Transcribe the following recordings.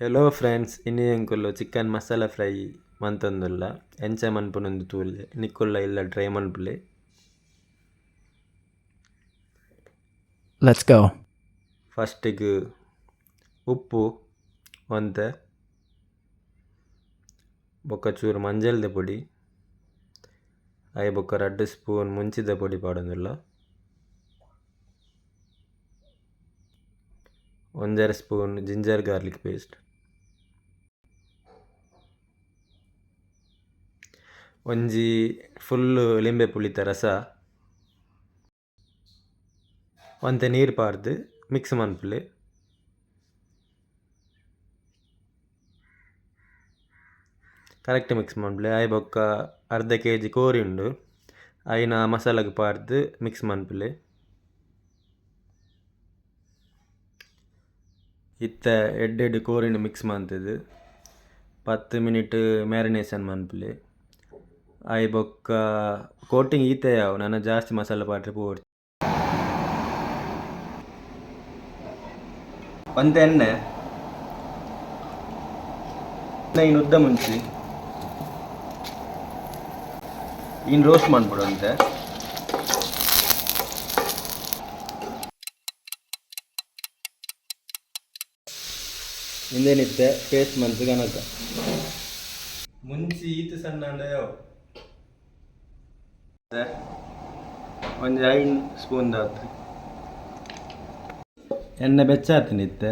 Hello friends ಇನ್ನು ಎಂಕುಲು chicken masala fry ಮಂತೊಂದುಲ್ಲ ಎಂಚ ಮನ್ಪುನೊಂದು ತೂಲೆ ನಿಕ್ಕುಲ್ಲ ಇಲ್ಲ ಟ್ರೈ ಮನ್ಪುಲೆ. Let's go. ಫಸ್ಟಿಗೆ ಉಪ್ಪು ಒಂತೆ ಬೊಕ್ಕ ಚೂರು ಮಂಜಲ್ದ ಪೊಡಿ ಅಯ್ಯ ಬೊಕ್ಕ 2 ಸ್ಪೂನ್ ಮುಂಚಿದ ಪೊಡಿ ಪಾಡೊಂದುಲ್ಲ, 1 ಸ್ಪೂನ್ ಜಿಂಜರ್ ಗಾರ್ಲಿಕ್ ಪೇಸ್ಟ್, ಒಂಜಿ ಫುಲ್ಲು ಲಿಂಬೆ ಪುಳಿತ ರಸ ಒಂತೆ ನೀರು ಪಾರ್ದು ಮಿಕ್ಸ್ ಮನ್ಪುಲೆ. ಕರೆಕ್ಟ್ ಮಿಕ್ಸ್ ಮನ್ಪುಲೆ. ಆಯ್ ಬೊಕ್ಕ ಅರ್ಧ kg ಕೋರಿ ಉಂಡು ಐನ ಮಸಾಲಾಗ ಪಾರ್ದು ಮಿಕ್ಸ್ ಮನ್ಪುಲೆ. ಇತ್ತ ಎಡ್ಡೆಡ್ಡು ಕೋರಿನ ಮಿಕ್ಸ್ ಮಂತದು 10 ಮಿನಿಟ್ ಮ್ಯಾರಿನೇಷನ್ ಮನ್ಪುಲೆ. ಆಯ್ ಬೊಕ್ಕ ಕೋಟಿಂಗ್ ಈತೆ ಯಾವು ನನ್ನ ಜಾಸ್ತಿ ಮಸಾಲ ಪಾಡ್ರೆ ಪೋಡ್. ಒಂತೆ ಎಣ್ಣೆ ಇನ್ನು ಉದ್ದ ಮುಂಚಿ ಇನ್ನು ರೋಸ್ಟ್ ಮಾಡ್ಬಿಡು ಅಂತೆ. ಇಂದೇನಿತ್ತೆ ಪೇಸ್ಟ್ ಮಂತ್ ಕನಕ ಮುಂಚಿ ಈತು ಸಣ್ಣ ಯಾವ ಒಂದು 5 ಸ್ಪೂನ್ ದಾತು ಎಣ್ಣೆ ಬೆಚ್ಚಾತೀನಿ ಇತ್ತೆ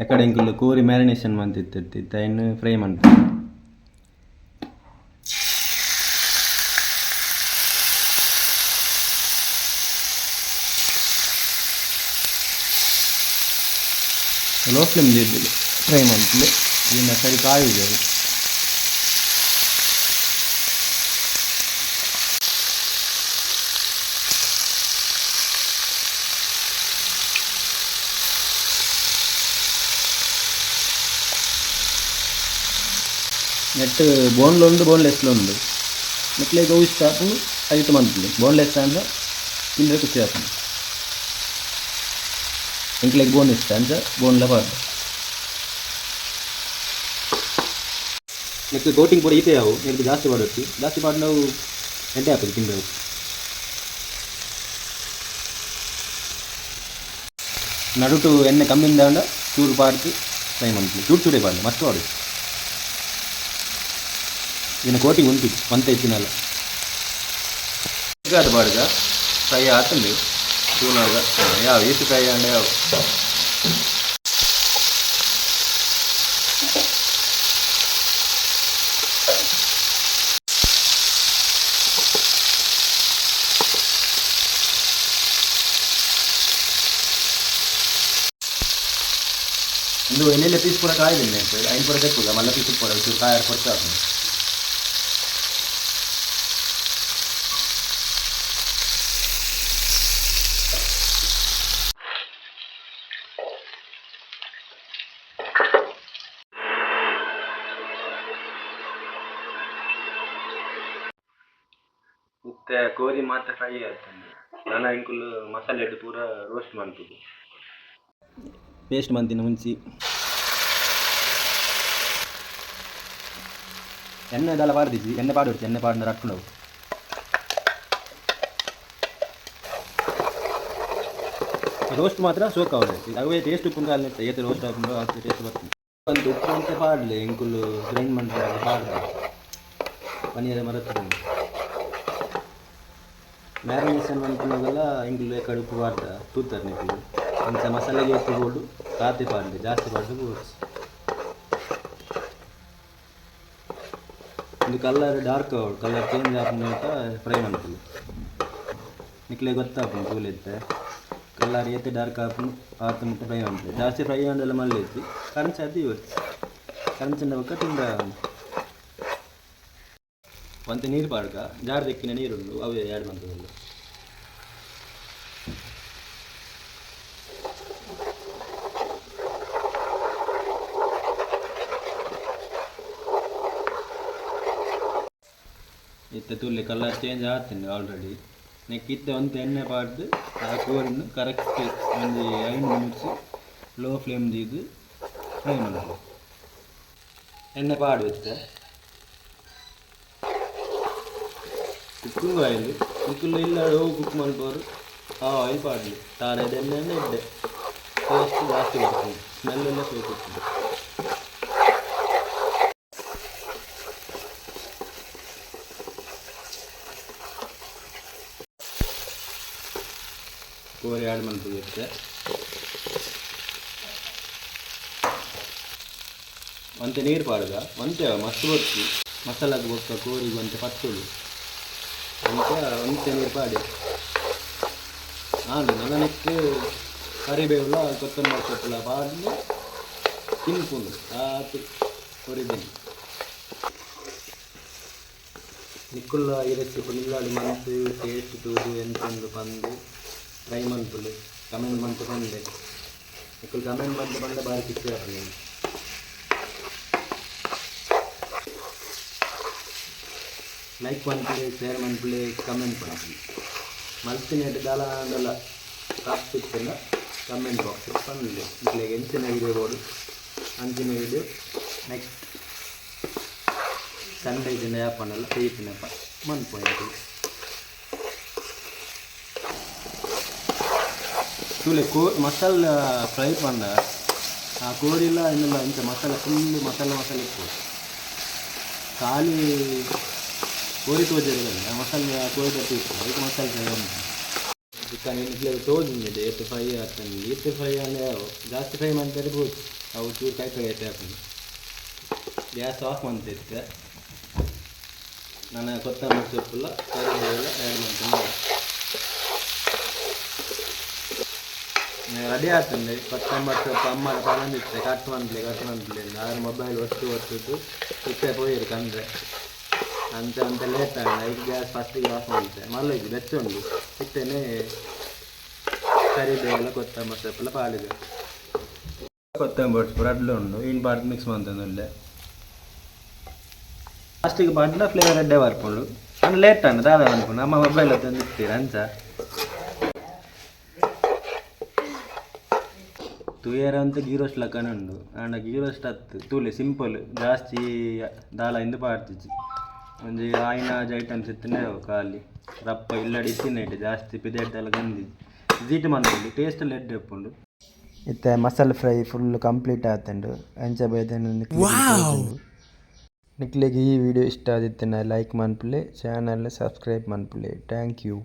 ಎಕಡೆ ಇಂಕುಲು ಕೋರಿ ಮ್ಯಾರಿನೇಷನ್ ಮಂತಿತ್ತಿತ್ತ ಇನ್ನು ಫ್ರೈ ಮಾಡ್ತೀನಿ. ಲೋ ಫ್ಲೇಮ್ ಫ್ರೈ ಮಾಡ್ತೀನಿ. ಇದನ್ನ ಸರಿ ಕಾಯಿದೆ ನೆಟ್ ಬೋನ್ಲು ಉಂಡು ಬೋನ್ಲೆಸ್ಲು ಉಂಡು ನೆಟ್ಲೇಗ ಇಷ್ಟ ಹಾಕೊಂಡು ಐಟು ಮಂತ್ಲಿ ಬೋನ್ಲೆಸ್ ಅಂದ್ರೆ ತಿಂದರೆ ಖುಷಿ ಆಗ್ತದೆ. ಇಂಕ್ಲೆಗ್ ಬೋನ್ ಇಷ್ಟ ಅಂತ ಬೋನ್ಲ ಪಾಡ್ದು ನೆಕ್ಸ್ಟ್ ಕೋಟಿಂಗ್ ಪುಡಿ ಈತೆ ಯಾವು ನೆಕ್ಸ್ಟ್ ಜಾಸ್ತಿ ಪಾಡೋದು ಜಾಸ್ತಿ ಪಾಡು ನಾವು ಎಡ್ಡೆ ಹಾಕೋದು ತಿಂದರೆ ನಡುಟು ಎಣ್ಣೆ ಕಮ್ಮಿಂದ ಚೂರು ಪಾಡ್ದು ಫ್ರೈ ಮಾಡ್ತೀವಿ. ಚೂರು ಚೂರೇ ಪಾಡು ಮಸ್ತ್ ಪಾಡು. ಇದನ್ನು ಕೋಟಿಂಗ್ ಉಂಟು ಒಂತ ಇತ್ತಿನಲ್ಲ ಅದು ಬಾಡ್ಗ ಫ್ರೈ ಆತಂದು ಚೂನಾಗ ಯಾವ ಈಟು ಫ್ರೈ ಅಂಡ ಯಾವ ಇಂದು ಎಣ್ಣೆಲ್ಲ ಪೀಸ್ ಪೂರ ಕಾಯ್ದಿಲ್ಲ ಐದು ಪೂರ ತೆಕ್ಕುಗ ಮಲ್ಲ ಪೀಸ್ ಪೂರ ಕಾಯ ಕೊಡ್ತಾ ಆಗ್ತದೆ. ಮತ್ತೆ ಕೋರಿ ಮಾತ್ರ ಫ್ರೈ ಆಗ್ತದೆ. ನಾನು ಇಂಕುಲು ಮಸಾಲೆ ಇಟ್ಟು ಪೂರ ರೋಸ್ಟ್ ಮಾಡ್ತೀನಿ. ಪೇಸ್ಟ್ ಮಾಡ್ತೀನಿ ಮುಂಚಿ ಎಣ್ಣೆ ಅದೆಲ್ಲ ಪಾಡ್ದಿದ್ವಿ ಎಣ್ಣೆ ಪಾಡಿಡ್ತೀವಿ ಎಣ್ಣೆ ಪಾಡಿನ ರಟ್ಕೊಂಡು ರೋಸ್ಟ್ ಮಾತ್ರ ಸೋಕ್ ಆಗುತ್ತೆ ಅವೇ ಟೇಸ್ಟ್ ಉಪ್ಪು ಕಾಲ ಏತೆ ರೋಸ್ಟ್ ಹಾಕೊಂಡು ಅದು ಟೇಸ್ಟ್ ಬರ್ತದೆ. ಒಂದು ಉಪ್ಪು ಅಂತ ಪಾಡಲಿ ಇಂಕುಲು ಗ್ರೈಂಡ್ ಮಾಡ್ತಾರೆ ಪಾಡ್ದೆ ಪನೀರ ಮರತ್ತದೆ ಮ್ಯಾರಿನೇಷನ್ ಮಾಡ್ಕೊಂಡಾಗೆಲ್ಲ ಇಂಕುಲು ಕಡೆ ಉಪ್ಪು ಪಾಡ್ದ ತೂತಾರೆ ನಿಕ್ಕಲು ಅಂಚ ಮಸಾಲೆಗೆ ಉಪ್ಪು ಬೋಡು ಕಾತಿ ಪಾಡ್ದೆ ಜಾಸ್ತಿ ಪಾಡ್ದು ಬೋಡ್ಸ್ ಒಂದು ಕಲರ್ ಡಾರ್ಕ್ ಆಗೋದು ಕಲರ್ ಚೇಂಜ್ ಆದ್ಮೇಲೆ ಫ್ರೈ ಮಾಡ್ತೀವಿ. ನಿಕ್ಲೆ ಗೊತ್ತಾಗ್ತದೆ ತೂಲೆತ್ತೆ ಕಲರ್ ಏತೆ ಡಾರ್ಕ್ ಆತು ಮುಟ್ಟ ಫ್ರೈ ಮಾಡ್ತೀವಿ. ಜಾಸ್ತಿ ಫ್ರೈ ಮಾಡೆಲ್ಲ ಮಲ್ಲೆತ್ತಿ ಕಂಚ ಅದು ಇವತ್ತು ಕಂಚಂಡ ಪಕ್ಕ ತಿಂದ ಒಂತೆ ನೀರು ಪಾಡ್ಕ ಜಾರು ತೆಕ್ಕಿನ ನೀರುಂಡು ಅವೇ ಆ್ಯಡ್ ಮಾಡ್ತದಲ್ಲ. ಇತ್ತೆ ತುಳ್ಳಿ ಕಲರ್ ಚೇಂಜ್ ಆಗ್ತೀನಿ ಆಲ್ರೆಡಿ ನೆಕ್ಕಿತ್ತೆ ಒಂದು ಎಣ್ಣೆ ಪಾಡ್ದು ಆ ಕೋರಿನ ಕರೆಕ್ಟ್ ಒಂದು 5 ಮಿನಿಟ್ಸ್ ಲೋ ಫ್ಲೇಮ್ ಇದು ಫ್ರೈ ಮಾಡೋದು. ಎಣ್ಣೆ ಪಾಡು ಇತ್ತೆ ಕುಕ್ಕಿಂಗ್ ಆಯಿಲ್ ಕುಕ್ಕಿಲ್ಲ ಇಲ್ಲ ಕುಕ್ ಮಾಡ್ಬೋದು ಆಯಿಲ್ ಪಾಡಲಿ ತಾರದ ಎಣ್ಣೆ ಇದ್ದೆ ಟೇಸ್ಟ್ ಜಾಸ್ತಿ ಬರ್ತದೆ ಸ್ಮೆಲ್ಲೆಲ್ಲ ಬೇಕಿತ್ತು ಕೋರಿ ಆ್ಯಡ್ ಮಾಡ್ಬೋದಿರುತ್ತೆ ಒಂತೆ ನೀರು ಪಾಡುಗ ಒಂತೆ ಮಸ್ತ್ ಬರ್ತದೆ ಮಸಾಲಾಗ ಬೊಕ್ಕ ಕೋರಿಗೆ ಒಂತೆ ಪತ್ತುಳು ಒಂತೆ ನೀರು ಪಾಡಿ ಹಾಂ ನನಕ್ಕೆ ಕರಿಬೇವುಲ ಕೊತ್ತಂಬರಿ ಸೊಪ್ಪುಲ ಪಾಡಿ ತಿನ್ಕೊಂಡು ಆತು ಕೊರಿದ್ದೀನಿ ನಿಕ್ಕುಲ್ಲ ಈ ರೆಸಿಪಿ ನಿಲ್ಲಾಡಿ ಮಂತು ಟೇಸ್ಟ್ ತೂದು ಎಂತಂದು ಬಂದು ಟ್ರೈ ಮನ್ಪುಲು ಕಮೆಂಟ್ ಮಂತು ಬಂದೆ ನಿಕ್ಕುಲು ಕಮೆಂಟ್ ಮಂತು ಬಂದ ಬಾರಿ ಖುಷಿ ಆಗ್ತದೆ ಲೈಕ್ ಮನ್ಪುಲೆ ಶೇರ್ ಮನ್ಪುಲೆ ಕಮೆಂಟ್ ಮನ್ಪುಲೆ ಮಲ್ತಿನೇಟ್ ದಾಲ ಕಾಪಿತ್ತಿಲ್ಲ ಕಮೆಂಟ್ ಬಾಕ್ಸ್ ಬಂದಿದೆ ಇಲ್ಲಿಗೆ ಎಂಚಿನ ವಿಡಿಯೋ ಬೋರ್ಡು ಅಂಚಿನ ವಿಡಿಯೋ ನೆಕ್ಸ್ಟ್ ಸಂಡೇ ದಿನ ಯಾಪಣ್ಣಲ್ಲ ಪೇಪಿನಪ್ಪ ಮನ್ಪೋಯ್ತು ಚೂಲೆ ಮಸಾಲ ಫ್ರೈ ಪಂಡ ಆ ಕೋರಿಲ್ಲ ಇನ್ನೆಲ್ಲ ಇಂಥ ಮಸಾಲ ಫುಲ್ಲು ಮಸಾಲೆ ಇತ್ತು ಖಾಲಿ ಕೋರಿ ತೋಜರಿಲ್ಲ ಮಸಾಲೆ ಕೋರಿ ತಟ್ಟಿ ಇತ್ತು ಅದಕ್ಕೆ ಮಸಾಲೆ ಫ್ರೈ ಉಂಟು ಚಿಕನ್ ಇನ್ನಿಗೆ ತೋಜಿದೆ ಎತ್ತು ಫ್ರೈ ಆಗ್ತಾನೆ ಎತ್ತು ಫ್ರೈ ಅಂದರೆ ಜಾಸ್ತಿ ಫ್ರೈ ಮಾಡ್ತಿರ್ಬೋದು ಅವು ಚೂರು ಕೈ ಐತೆ ಹಾಕೊಂಡು ಗ್ಯಾಸ್ ಆಫ್ ಮಾಡ್ತಿದ್ದೆ ನಾನು ಕೊತ್ತಂಬರಿ ಸೊಪ್ಪುಲ್ಲ ಕರಿಬೇವೆಲ್ಲ ಆ್ಯಡ್ ಮಾಡ್ತೀನಿ ರೆಡಿ ಆಗ್ತಂದೆ ಕೊತ್ತಂಬರಿ ಸೊಪ್ಪು ಅಮ್ಮ ತಗೊಂಡಿತ್ತೆ ಕಟ್ ಮಂತ್ಲಿ ಆದ್ರೆ ಮೊಬೈಲ್ ಒತ್ತು ಇಟ್ಟೆ ಪೋಯಿರು ಕಂಡ್ರೆ ಅಂತ ಲೇಟ್ ಆಗ ಈಗ ಗ್ಯಾಸ್ ಫಸ್ಟಿಗೆ ಆಫ್ ಮಾಡುತ್ತೆ ಮಲ್ಲೈತಿ ಬೆಚ್ಚುಂಡು ಇಟ್ಟೇನೆ ಕರಿಬೇವೆಲ್ಲ ಕೊತ್ತಂಬರಿ ಸೊಪ್ಪೆಲ್ಲ ಪಾಡಿದೆ ಕೊತ್ತಂಬರಿ ಸೊಪ್ಪು ರಡ್ಲು ಉಂಡು ಇನ್ನು ಪಾರ್ದು ಮಿಕ್ಸ್ ಮಾಡ್ತಂದುಲ್ಲೆ ಲಾಸ್ಟಿಗೆ ಪಾಡ್ಲ ಫ್ಲೇವರ್ ಎಡ್ಡೆ ಬರ್ಕೊಂಡು ಅಂದ್ರೆ ಲೇಟ್ ಅನ್ನ ದಾದ ಅನ್ಕೊಂಡು ನಮ್ಮ ಮೊಬೈಲ್ ತಂದು ಇರ್ತೀರ ಅಂಚ ತುಯರ ಅಂತ ಗೀ ರೋಸ್ಟ್ ಲಕ್ಕನ ಉಂಡು ಆಂಡ ಗೀ ರೋಸ್ಟ್ ಹತ್ತು ತೂಲೆ ಸಿಂಪಲ್ ಜಾಸ್ತಿ ದಾಲ ಇಂದು ಪಾಡ್ತಿಚ್ಚಿ ಒಂಜಿ ಆಯಿನಾಜ್ ಐಟಮ್ಸ್ ಇತ್ತನೇ ಖಾಲಿ ರಪ್ಪ ಇಲ್ಲಡಿ ಇತ್ತಿನೈಟು ಜಾಸ್ತಿ ಪಿದೆಡ್ಡೆಲ್ಲ ಗಂದಿ ಜೀಟ್ ಮಂದಿ ಟೇಸ್ಟಲ್ಲಿ ಎಡ್ಡೆ ಉಪ್ಪುಂಡು ಇತ್ತೆ ಮಸಾಲೆ ಫ್ರೈ ಫುಲ್ ಕಂಪ್ಲೀಟ್ ಆತಂಡು ಅಂಚ ಬೇದನ್ನು ನಿಕ್ಲಿಗೆ ಈ ವಿಡಿಯೋ ಇಷ್ಟ ಆದಿತ್ತು ಲೈಕ್ ಮನ್ಪುಲೆ ಚಾನಲ್ ಸಬ್ಸ್ಕ್ರೈಬ್ ಮನ್ಪುಲೆ ಥ್ಯಾಂಕ್ ಯು.